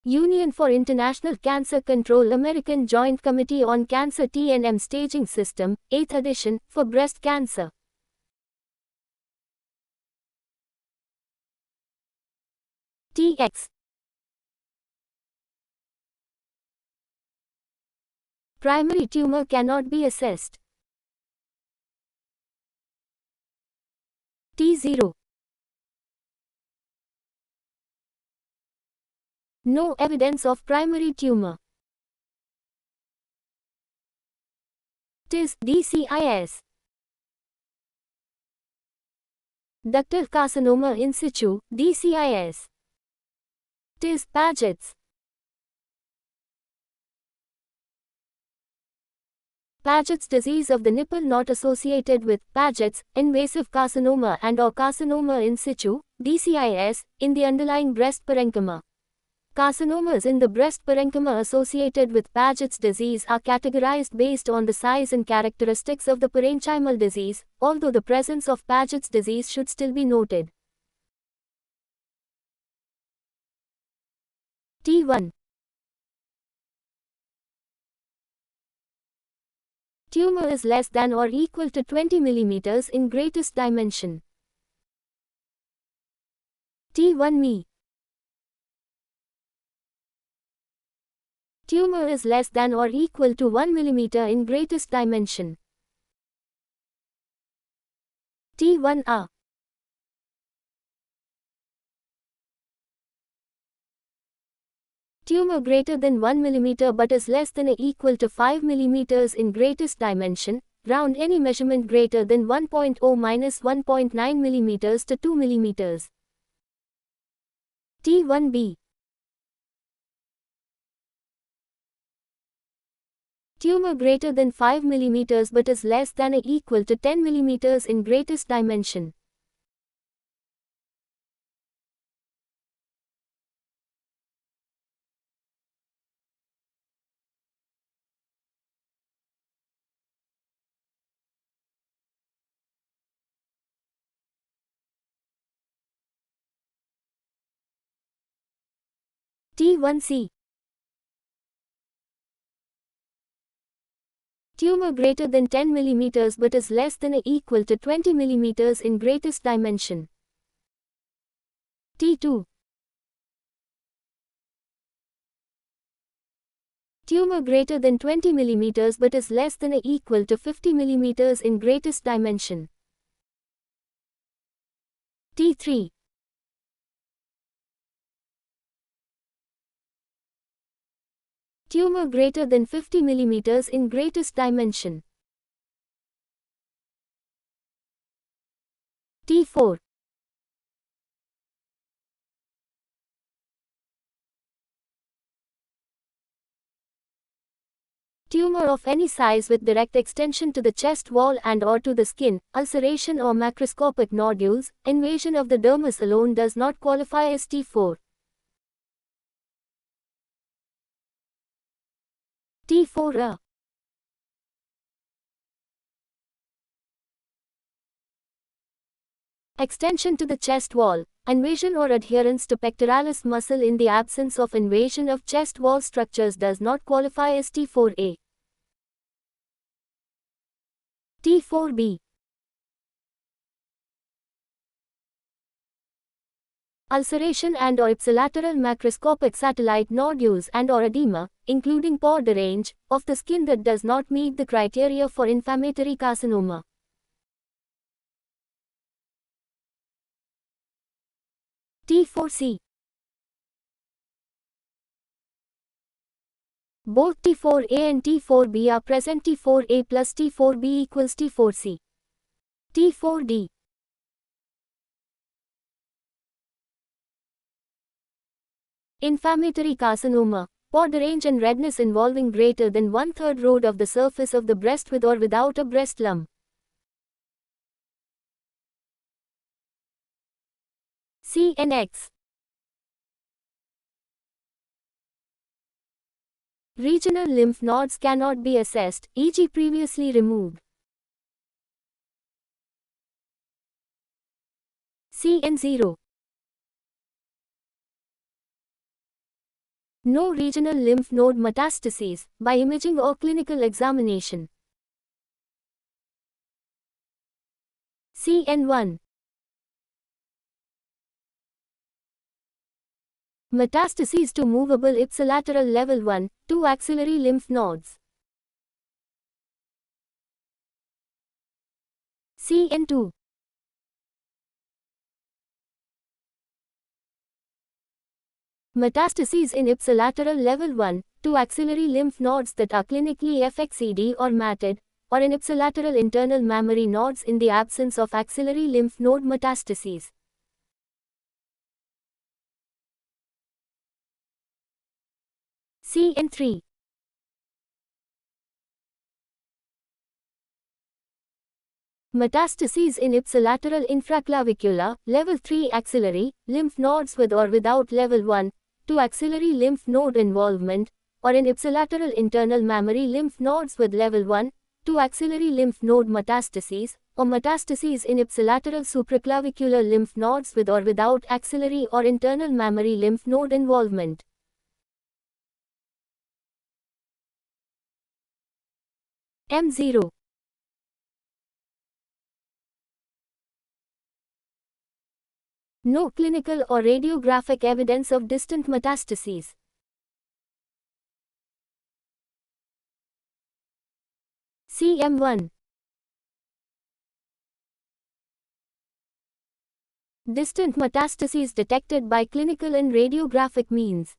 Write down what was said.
Union for International Cancer Control, American Joint Committee on Cancer TNM Staging System, 8th edition, for breast cancer. TX. Primary tumor cannot be assessed. T0. No evidence of primary tumor. TIS, DCIS. Ductal carcinoma in situ, DCIS. TIS, Paget's. Paget's disease of the nipple not associated with Paget's invasive carcinoma and/or carcinoma in situ, DCIS, in the underlying breast parenchyma. Carcinomas in the breast parenchyma associated with Paget's disease are categorized based on the size and characteristics of the parenchymal disease, although the presence of Paget's disease should still be noted. T1. Tumor is less than or equal to 20 mm in greatest dimension. T1Me. Tumor is less than or equal to 1 mm in greatest dimension. T1A. Tumor greater than 1 mm but is less than or equal to 5 mm in greatest dimension, round any measurement greater than 1.0-1.9 mm to 2 mm. T1B. Tumor greater than 5 mm but is less than or equal to 10 mm in greatest dimension. T1C. Tumor greater than 10 mm but is less than or equal to 20 mm in greatest dimension. T2. Tumor greater than 20 mm but is less than or equal to 50 mm in greatest dimension. T3. Tumor greater than 50 mm in greatest dimension. T4. Tumor of any size with direct extension to the chest wall and/or to the skin, ulceration or macroscopic nodules, invasion of the dermis alone does not qualify as T4. T4A. Extension to the chest wall, invasion or adherence to pectoralis muscle in the absence of invasion of chest wall structures does not qualify as T4A. T4B. Ulceration and/or ipsilateral macroscopic satellite nodules and/or edema, including pore range, of the skin that does not meet the criteria for inflammatory carcinoma. T4C. Both T4A and T4B are present. T4A plus T4B equals T4C. T4D. Inflammatory carcinoma, pore range and redness involving greater than 1/3 road of the surface of the breast with or without a breast lump. CNX. Regional lymph nodes cannot be assessed, e.g. previously removed. CN0. No regional lymph node metastases, by imaging or clinical examination. CN1. Metastases to movable ipsilateral level 1, 2 axillary lymph nodes. CN2. Metastases in ipsilateral level 1, 2 axillary lymph nodes that are clinically FXED or matted, or in ipsilateral internal mammary nodes in the absence of axillary lymph node metastases. CN3. Metastases in ipsilateral infraclavicular, level 3 axillary, lymph nodes with or without level 1, 2 axillary lymph node involvement, or in ipsilateral internal mammary lymph nodes with level 1, 2 axillary lymph node metastases, or metastases in ipsilateral supraclavicular lymph nodes with or without axillary or internal mammary lymph node involvement. M0. No clinical or radiographic evidence of distant metastases. CM1. Distant metastases detected by clinical and radiographic means.